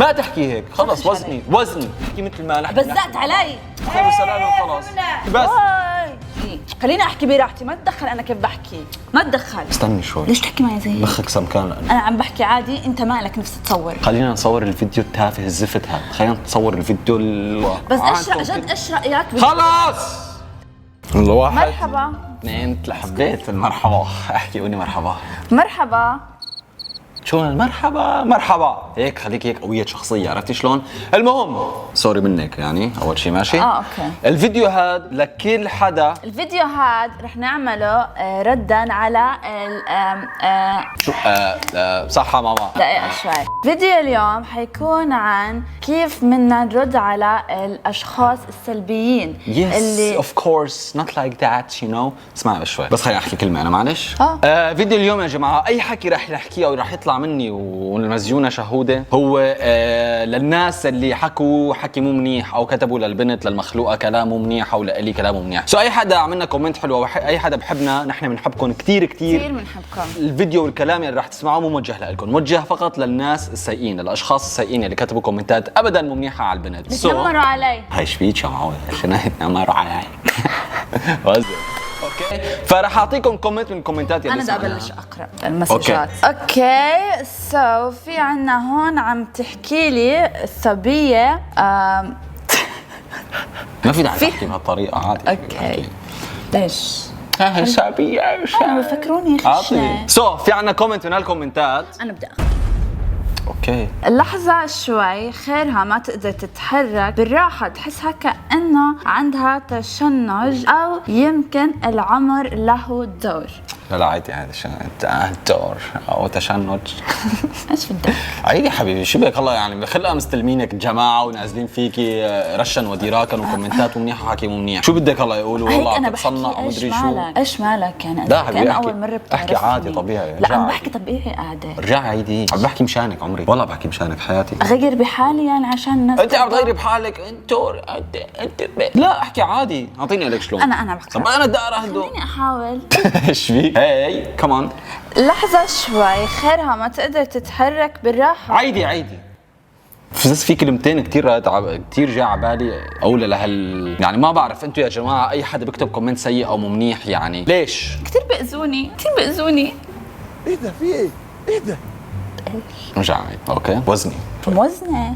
ما تحكي هيك خلص. وزني احكي مثل ما نحكي. بزقت علي. خير وسلام وخلاص. بس خليني احكي براحتي، ما تدخل انا كيف بحكي، ما تدخل. استني شوي. ليش تحكي معي زي هيك؟ مخك سمكان. انا عم بحكي عادي، انت مالك نفسي تصور. خلينا نصور الفيديو التافه الزفت هذا، خلينا نصور الفيديو بس ايش رايك خلاص. الواحد مرحبا 2 حبيت المرحبا. احكي قولي مرحبا. مرحبا. شو مرحبا هيك، خليك هيك قوية شخصية، عرفتي شلون؟ المهم سوري منك يعني أول شيء ماشي؟ اوكي. الفيديو هاد لكل حدا. الفيديو هاد رح نعمله ردا على شو صح ماما؟ دقيقة شوي. فيديو اليوم حيكون عن كيف بدنا نرد على الأشخاص السلبيين. اللي of course not like that you know. اسمعي بس شوي، بس خليني أحكي كلمة أنا معلش. فيديو اليوم يا جماعة أي حكي رح نحكيه أو رح يطلع مني والمزيونة شهودة هو للناس اللي حكوا حكي مو منيح أو كتبوا للبنت للمخلوقة كلام مو منيح أو لإلي كلام مو منيح. أي حدا عملنا كومنت حلو أو أي حدا بحبنا نحن بنحبكم كتير بنحبكم. الفيديو والكلام اللي رح تسمعوه مو موجه لكم، موجه فقط للناس السيئين، للأشخاص السيئين اللي كتبوا كومنتات أبدا مو منيحة على البنت. بتنمروا علي. هاي شبيك يا معود عشان يتنمروا علي. وزن. اوكي فرح اعطيكم كومنت من كومنتات انا بدي ابلش اقرا المسجات. اوكي سو في عنا هون عم تحكي لي الصبيه ما في داعي تحكي بهالطريقه عادي. اوكي ليش؟ هاي الشعبيه انا بفكروني خشنه. في عنا كومنت من هالكومنتات. انا بدي اقرا. اوكي لحظة شوي، خيرها ما تقدر تتحرك بالراحة، تحسها كأنه عندها تشنج أو يمكن العمر له دور. لا عادي هذا دور او تشنج. ايش بدك؟ عادي حبيبي شو بك الله يعني خلقها مستلمينك الجماعه ونازلين فيكي رشا وديراكن وكومنتات منيحه وحكي مو منيح. شو بدك الله يقولوا والله أنا بتصنع ومدري شو. ايش مالك يعني؟ لا حبيبي أول مرة بتعرفني. احكي عادي طبيعي. لا عم بحكي طبيعي قاعدة. رجع عادي عم بحكي مشانك عمري والله بحكي مشانك حياتي. اغير بحالي يعني عشان الناس. انت عم تغيري بحالك انت لا احكي عادي اعطيني عليك شلون. انا بحكي. طب انا بدي اقرا هدول. خليني احاول. ايش في؟ هي كمان لحظة شوي، خيرها ما تقدر تتحرك بالراحة. عادي بس في كلمتين كثير جاي على بالي اقول يعني ما بعرف انتم يا جماعه اي حدا بيكتب كومنت سيء او مو منيح يعني ليش؟ كثير بيأذوني. ايه ده في ايه؟ ايه ده؟ رجع اوكي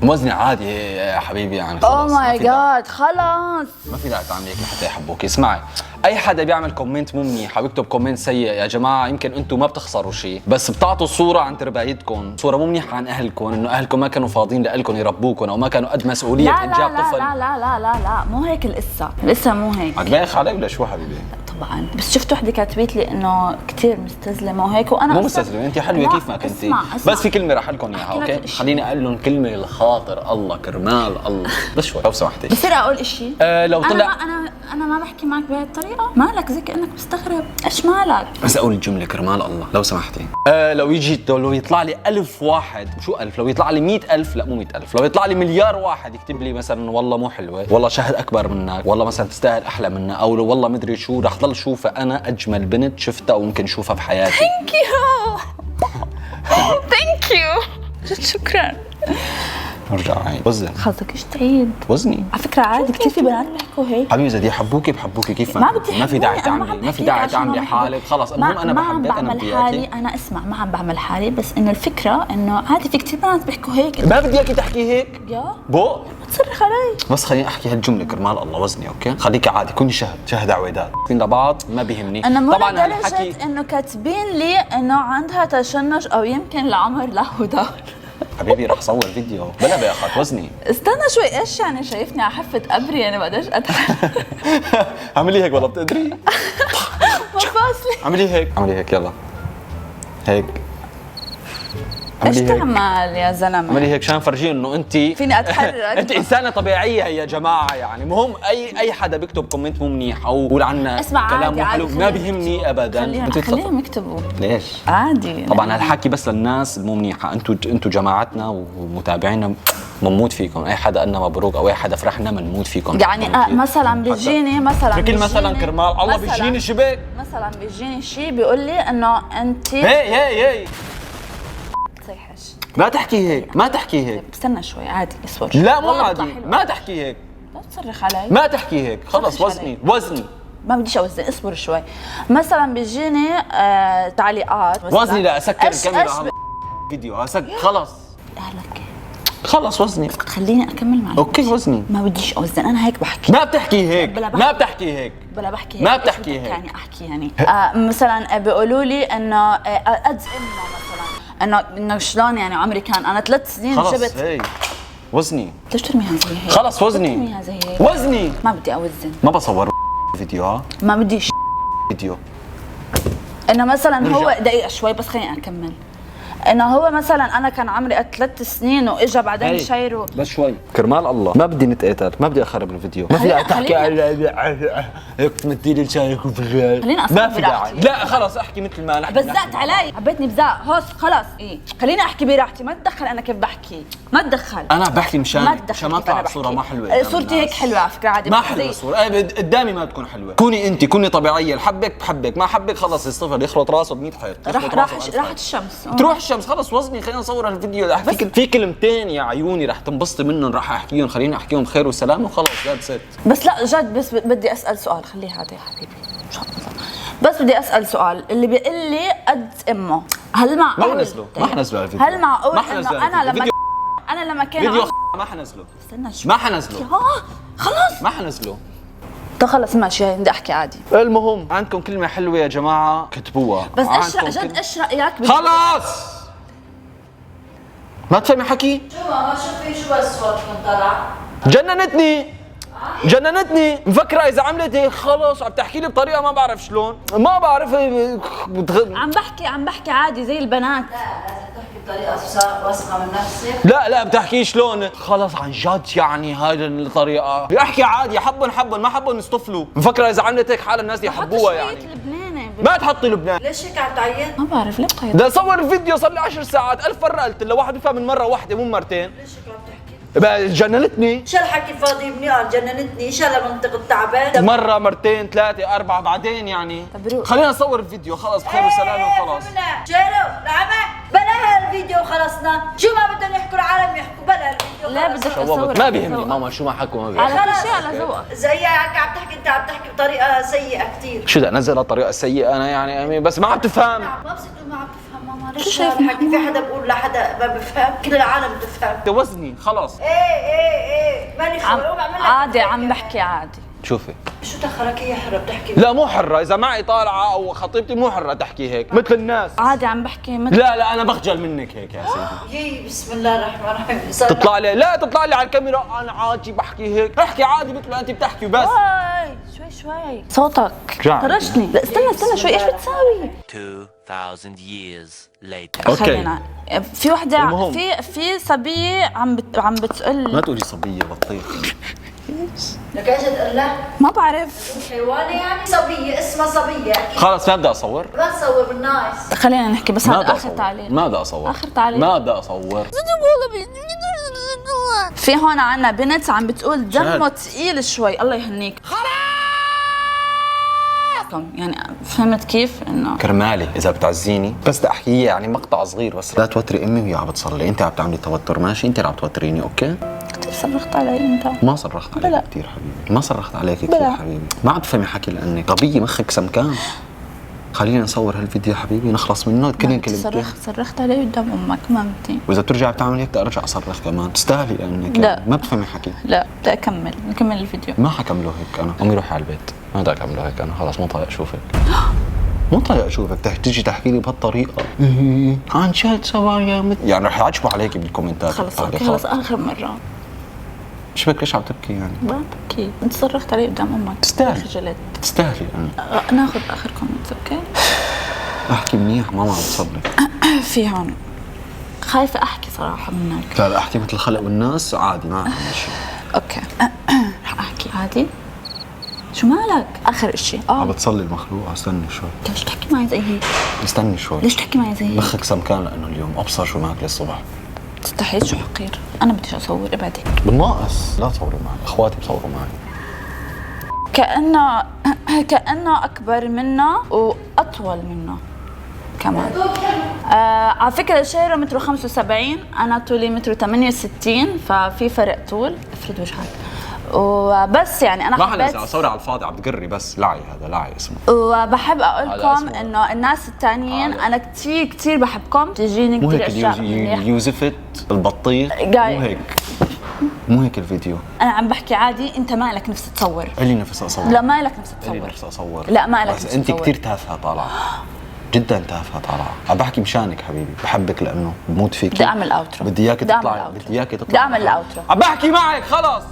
موزني عادي يا حبيبي يعني خلص. اوه ماي جاد خلص ما في داعي تعملي هيك لحتى يحبوك. اسمعي اي حدا بيعمل كومنت مو منيح او بيكتب كومنت سيء يا جماعه يمكن انتم ما بتخسروا شيء بس بتعطوا صوره عن تربايتكم، صوره مو منيحه عن اهلكم، انه اهلكم ما كانوا فاضيين لكم يربوكم او ما كانوا قد مسؤوليه انجاب طفل. لا مو هيك القصه مو هيك. عجبك علي ولا شو حبيبي؟ طبعا بس شفت وحده كاتبت لي انه كثير مستزلمه وهيك وانا مو مستزلمه انت حلوه كيف ما كنتي. اسمع. بس في كلمه رح لكم اياها اوكي خليني اقول لهم كلمه للخاطر الله كرمال الله بس شوي لو سمحتي. بصير اقول شيء؟ لو طلع انا ما بحكي معك بهي الطريقه. مالك زي كانك مستغرب. ايش مالك؟ بس اقول الجمله كرمال الله لو سمحتي. لو يطلع لي 1000 واحد شو 1000 لو يطلع لي 100,000 لا مو 100,000 لو يطلع لي مليار واحد يكتب لي مثلا والله مو حلوه والله شهد اكبر منك والله مثلا تستاهل احلى منها او والله مدري شو رح ضل شوفها انا اجمل بنت شفتها وممكن شوفها بحياتي. ثانك يو شكرا. ارجع عيد وزن حظك ايش تعيد وزني. على فكره عادي كثير في بنات بيحكوا هيك حبيبي اذا بحبوكي كيف ما في داعي تعملي حالك خلص. المهم انا بحبك انا بدي حالي انا اسمع ما عم بعمل حالي بس انه الفكره انه عادي في كثير بنات بيحكوا هيك. ما بدي اياكي تحكي هيك يا بو تصرخ علي. بس خليني احكي هالجمله كرمال الله وزني اوكي خليكي عادي كوني شهد عويدات لبعض ما بيهمني. انا مو طبعا لدرجه انه كاتبين لي انه عندها تشنج او يمكن العمر له دور. حبيبي رح صور فيديو بلا باخذ وزني. استنى شوي ايش يعني شايفني على حفه قبري يعني بقدرش اضحك. اعملي هيك والله بتقدري. مفاصلي. اعملي هيك يلا هيك. ايش تعمل يا زلمه؟ اعملي هيك عشان فرجيه انه انت فيني اتحرك. انت انسانه طبيعيه يا جماعه يعني. مهم اي حدا بيكتب كومنت مو منيح او يقول عنا كلام مو حلو ما بيهمني ابدا. خليهم يكتبوا ليش؟ عادي طبعا هالحكي بس للناس المو منيحه. انتم جماعتنا ومتابعينا بنموت فيكم. اي حدا قالنا مبروك او اي حدا فرحنا بنموت فيكم يعني مثلا بيجيني مثلا كرمال الله بيجيني شبك مثلا بيجيني شيء بيقول لي انه انت هي تصيحش ما تحكي هيك، ما تحكي هيك. استنى شوي عادي، اصبر. لا مو والله عادي، بطلع حلوة. ما تحكي هيك. لا تصرخ علي. ما تحكي هيك، خلص تصرخ وزني علي. وزني. ما بديش اوزن، اصبر شوي. مثلا بيجيني تعليقات مثلا وزني لا اسكر الكاميرا على الفيديو، خلص. اهلك خلص وزني. خليني اكمل معك. اوكي وزني. ما بديش اوزن، انا هيك بحكي. ما بتحكي هيك، بلا بحكي. ما بتحكي هيك. بلا بحكي هيك. ما إيش بتحكي بدك هيك. يعني احكي يعني مثلا بيقولوا لي انه قد امه مثلا، انه شلون يعني عمري كان انا 3 سنين خلص جبت. هي وزني. ليش ترميها زي هيك؟ خلص وزني. ليش ترميها زي هيك؟ وزني. ما بدي اوزن. ما بصور فيديو. ها ما بدي فيديو. انه مثلا نرجع. هو دقيقه شوي بس خليني اكمل. انه هو مثلا انا كان عمري 3 سنين واجا بعدين شيروا. بس شوي كرمال الله ما بدي نتقاتل، ما بدي اخرب الفيديو، ما في تحكي هيك تمدي لي لسانك وفي خليني أصور ما في داعي. براحتي. لا خلص احكي مثل ما نحكي. بزقت علي، حبيتني بزاق هوس خلص. ايه خليني احكي براحتي، ما تدخل انا كيف بحكي، ما تدخل. انا بحكي ما مشان تدخل ما كيف أنا اطلع صوره بحكي. ما حلوه قدام صورتي هيك الناس. حلوه على فكره عادي. ما بس حلوه زي- الصورة، قدامي ما تكون حلوة. كوني انت، كوني طبيعية، حبك بحبك، ما حبك خلص يصطفل يخلط راسه ب 100 حيط. راحت الشمس. تروح الشمس. خلص وزني، خلينا نصور الفيديو. في كلمتين يا عيوني رح تنبسطي منهم، رح احكيهم، خليني احكيهم خير وسلام وخلص. ذاتس ات. بس لا جد، بس بدي اسال سؤال، خليها عادي يا حبيبي ان شاء الله. بس بدي اسال سؤال، اللي بيقول لي قد امه، هل معقول؟ ما حنزله، ما حنزله على الفيديو. هل معقول ما حنزله انه على انا الفيديو. لما كان فيديو ما حنزله. استنى شوي. ما حنزله. خلاص ما حنزله. طب خلص ماشي، بدي احكي عادي. المهم عندكم كلمة حلوة يا جماعة كتبوها. بس ايش عندكم جد كلمة- ايش رايك خلاص ما تفهمي حكي؟ شو ما شوفي شو بس صوت كان طالع. جننتني مفكرة إذا عملت هيك خلص عم تحكي لي بطريقة ما بعرف شلون، ما بعرف عم بحكي عادي زي البنات. بطريقة واثقة من نفسك. لا بتحكي شلون؟ خلص عن جد يعني هاي الطريقة. احكي عادي، حبن ما حبن نصطفلوا. مفكرة إذا عملت هيك حال الناس يحبوها يعني. لبناني ما تحطي لبنان. ليش هيك عم تعيط؟ ما بعرف ليه بتعيط. بدي اصور الفيديو صار لي 10 ساعات، 1000 مرة قلت له واحد بفهم من مرة واحدة مو مرتين. ليش هيك عم تحكي؟ بقى جننتني. شو الحكي الفاضي ابني؟ قال جننتني، شو منطق التعبان؟ مرة مرتين 3 4 بعدين يعني. طب روح. خلينا نصور الفيديو خلص بخير وسلام وخلاص. شيرو لعبك بلا هالفيديو وخلصنا، شو ما بدهم يحكوا العالم يحكوا بلا هالفيديو. لا خلص. بدك شوبت اصور. ما بيهمني ماما شو ما حكوا ما بيهمني. على كل شيء على ذوقك. زيك عم تحكي، انت عم تحكي بطريقة سيئة كثير. شو بدي انزل الطريقة سيئة انا يعني أمي، بس ما عم تفهم. ما بصدق ما عم تفهم ماما. شو ليش شايف هالحكي؟ في حدا بقول لحدا ما بفهم؟ كل العالم بتفهم. وزني خلص. ايه ماني خبر. قوم اعمل لك عادي عم بحكي عادي. شوفي شو دخلك هي حرة بتحكي؟ لا مو حرة، إذا معي طالعة أو خطيبتي مو حرة تحكي هيك مثل الناس. عادي عم بحكي مثل لا أنا بخجل منك هيك يا سيدي. يي بسم الله الرحمن الرحيم. تطلع لي على الكاميرا أنا عادي بحكي هيك، احكي عادي مثل ما أنت بتحكي وبس. شوي صوتك جعل. طرشني. لا استنى شوي، ايش بتساوي؟ 2000 years later. أوكي. خلينا في وحدة المهم. في صبية عم بتقول ما تقولي صبية بطيخ. لك ايش تقول له؟ ما بعرف. حيوانة يعني؟ صبية اسمها صبية أكيد. خلص ما بدي أصور. ما تصور بالنايس. خلينا نحكي بس ما هذا بدي اخر أصور. تعليق. ما بدي أصور. آخر تعليق. ما بدي أصور. في هون عنا بنت عم بتقول دمه شهد. تقيل شوي. الله يهنيك. يعني فهمت كيف انه كرمالي إذا بتعزيني بس بدي أحكي يعني مقطع صغير بس لا توتري أمي وهي عم بتصلي. أنت عم تعملي توتر ماشي، أنت اللي عم توتريني أوكي؟ كثير صرخت علي انت. ما صرخت بلا. عليك كثير حبيبي، ما صرخت عليك كثير بلا. حبيبي. ما عم تفهمي حكي لأنك غبية مخك سمكان. خلينا نصور هالفيديو حبيبي نخلص منه كلمتين. صرخت علي قدام امك ما بدي. واذا بترجع بتعمل هيك بدي ارجع اصرخ كمان. تستاهلي لانك لا. ما بتفهمي حكي. لا بدي نكمل الفيديو. ما حكمله هيك انا. قومي روحي على البيت. ما بدي اكمله هيك انا خلص مو طايق اشوفك. مو طايق اشوفك تيجي تحكي لي بهالطريقه. عن جد صبايا يعني رح يعجبوا عليكي بالكومنتات. خلص اوكي خلص اخر مرة. شو بك ليش عم تبكي يعني؟ ما بكي، انت صرخت علي قدام امك. تستاهلي. خجلت. تستاهلي انا. ناخذ اخر كومنت اوكي؟ احكي منيح ماما عم تصلي. في هون خايفة احكي صراحة منك. لا احكي مثل الخلق والناس عادي ما عندي شيء. اوكي رح احكي عادي. شو مالك؟ اخر اشي عم بتصلي المخلوقه. استني شوي. ليش تحكي معي زي هيك؟ استني شوي. ليش تحكي معي زي هيك؟ مخك سمكان لانه اليوم ابصر شو ماكله الصبح. تستحيل شو حقير. انا بديش اصور ابعدي. بالناقص لا تصوري معي، اخواتي بصوروا معي. كأنه أكبر منا وأطول منا. كمان. على فكرة شيرو متر 75، أنا طولي متر 68، ففي فرق طول. افرد وجهك. وبس يعني أنا ما حبيت حنزل صوري على الفاضي، عم تقري بس. لعي هذا لعي اسمه. وبحب أقول هذا لكم اسمه. إنه الناس التانيين أنا كتير بحبكم، تجيني مو كتير هيك أشياء منيح. يوزفت البطيخ، جاي. مو هيك، مو هيك الفيديو. أنا عم بحكي عادي، أنت مالك نفسي تصور. إلي نفس أصور. لا مالك نفسي إلي تصور. نفس أصور. لا مالك بس نفسي أنت تصور. كثير تافهة طالعة. جدا تافهة طالعة. عم بحكي مشانك حبيبي، بحبك لأنه بموت فيك. بدي أعمل أوترو. بدي إياك بدي أعمل تطلعي، أوترو. بدي إياك تطلعي. بدي أعمل الأوترو. عم بحكي معك خلص.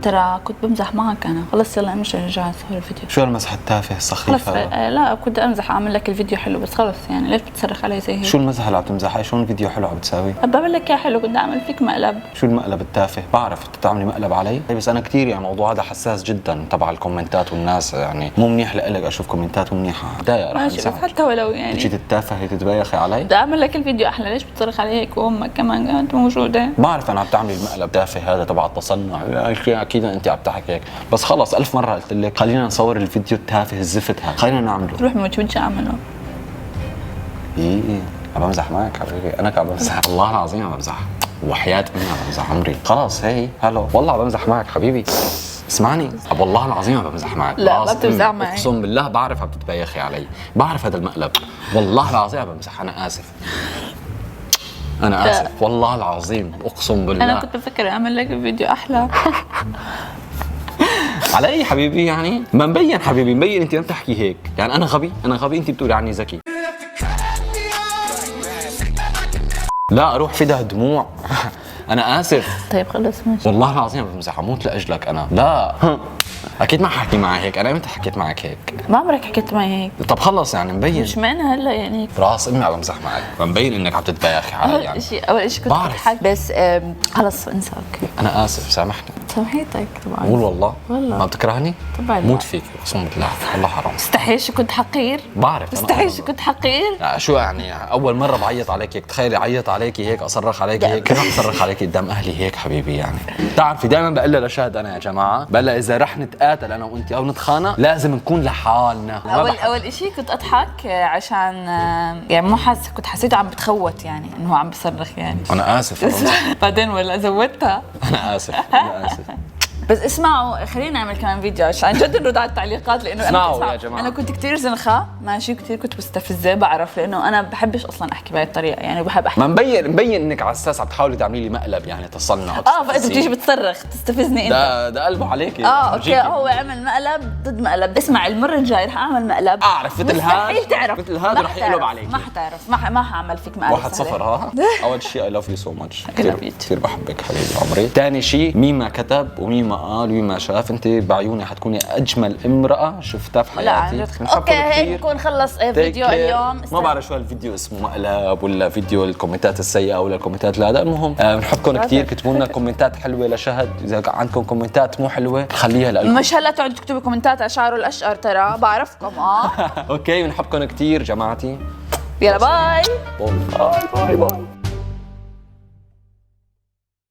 ترى كنت بمزح معك أنا، خلص يلا امشي رجع صور الفيديو. شو المزح التافه السخيف خلص هذا؟ لا كنت امزح اعمل لك الفيديو حلو، بس خلص يعني ليش بتصرخ علي زي هيك؟ شو المزح اللي عم تمزحه؟ شو الفيديو حلو عم تساوي؟ بعمل لك اياه حلو، كنت اعمل فيك مقلب. شو المقلب التافه؟ بعرف انت تعملي مقلب علي، بس انا كثير يعني الموضوع هذا حساس جدا تبع الكومنتات والناس، يعني مو منيح لإلك اشوف كومنتات مو منيحه، بضايق رح ماشي، بس انزعج. حتى ولو يعني جيت تتافهي تتبايخي علي؟ بدي اعمل لك الفيديو احلى، ليش بتصرخ علي هيك وامك كمان كانت موجوده؟ بعرف انا عم تعملي المقلب التافه هذا تبع التصنع، اكيد انت عم تحكي هيك، بس خلص 1000 مرة قلت لك خلينا نصور الفيديو التافه الزفت هذا، خلينا نعمله. روح موت وجهي اعمله. ايه عم بمزح معك حبيبي، انا عم بمزح والله العظيم عم بمزح، وحياة امي عم بمزح عمري، خلاص هي هلو والله عم بمزح معك حبيبي، اسمعني والله العظيم عم بمزح معك. لا، خلاص ما بتمزح أمي، معي. اقسم بالله بعرف عم تتبايخي علي، بعرف هذا المقلب، والله العظيم عم بمزح، انا اسف. انا اسف والله العظيم اقسم بالله. انا كنت بفكر اعمل لك الفيديو احلى. على اي حبيبي يعني؟ ما مبين حبيبي، مبين انت ما بتحكي هيك، يعني انا غبي، انا غبي، انت بتقولي عني ذكي. لا اروح فدها دموع. انا اسف طيب خلص ماشي. والله العظيم بمزح، اموت لاجلك انا. لا اكيد ما حكي معي هيك، انا امتى حكيت معك هيك؟ ما عمرك حكيت معي هيك. طب خلص يعني مبين. مش معنى هلا يعني هيك. راس امي عم بمزح معك، مبين انك عم تتبايخي علي يعني. اول شيء كنت بعرف. بضحك، بس خلص انسى. اوكي انا اسف سامحني. سامحيتك طبعا. قول والله. والله. ما بتكرهني؟ طبعا لا. موت فيك اقسم بالله، والله حرام. استحي شو كنت حقير. بعرف أنا استحي والله. شو كنت حقير. شو يعني اول مره بعيط عليك هيك، تخيلي عيط عليكي هيك، اصرخ عليكي هيك، كيف رح اصرخ عليكي قدام اهلي هيك حبيبي يعني؟ بتعرفي دائما بقول لها لشهد انا يا جماعه، بقول لها اذا رح نتقاتل انا وانت او نتخانق لازم نكون لحالنا. اول شيء كنت اضحك عشان يعني مو كنت حسيته عم بتخوت، يعني انه هو عم بصرخ يعني. انا اسف بعدين ولا زودتها. انا اسف انا اسف. بس اسمعوا، خلينا نعمل كمان فيديو عشان جد نرد على التعليقات، لانه اسمعوا انا يا جماعة. انا كنت كثير زنخه ماشي، كثير كنت مستفزه، بعرف لانه انا بحبش اصلا احكي بهي الطريقه، يعني بحب احكي. ما مبين انك على اساس عم تحاولي تعملي لي مقلب يعني تصنع. فانت بتيجي بتصرخ تستفزني انت. ده قلبه عليكي. اوكي، هو عمل مقلب ضد مقلب. اسمع المره الجايه رح اعمل مقلب. اعرف مثل هاد، مستحيل تعرف، مثل هاد رح يقلب عليكي. ما حتعرف، ما حاعمل فيك مقلب. 1-0 ها. اول شيء اي لاف يو سو ماتش، love you too. كثير بحبك حبيبي عمري. ثاني شيء مين ما كتب ومين ما قال ومين ما شاف، انت بعيوني حتكوني اجمل امراه شفتها في لا حياتي. عن جد. بنحبكم اوكي هيك كتير. نكون خلص فيديو Take care. اليوم. ما بعرف شو هالفيديو اسمه، مقلب ولا فيديو الكومنتات السيئه ولا الكومنتات لا، المهم بنحبكم كثير، كتبوا لنا كومنتات حلوه لشهد، اذا عندكم كومنتات مو حلوه خليها لكم. مش هلا تقعدوا تكتبوا كومنتات على شعره الاشقر، ترى بعرفكم. اوكي بنحبكم كثير جماعتي. يلا باي. باي باي باي.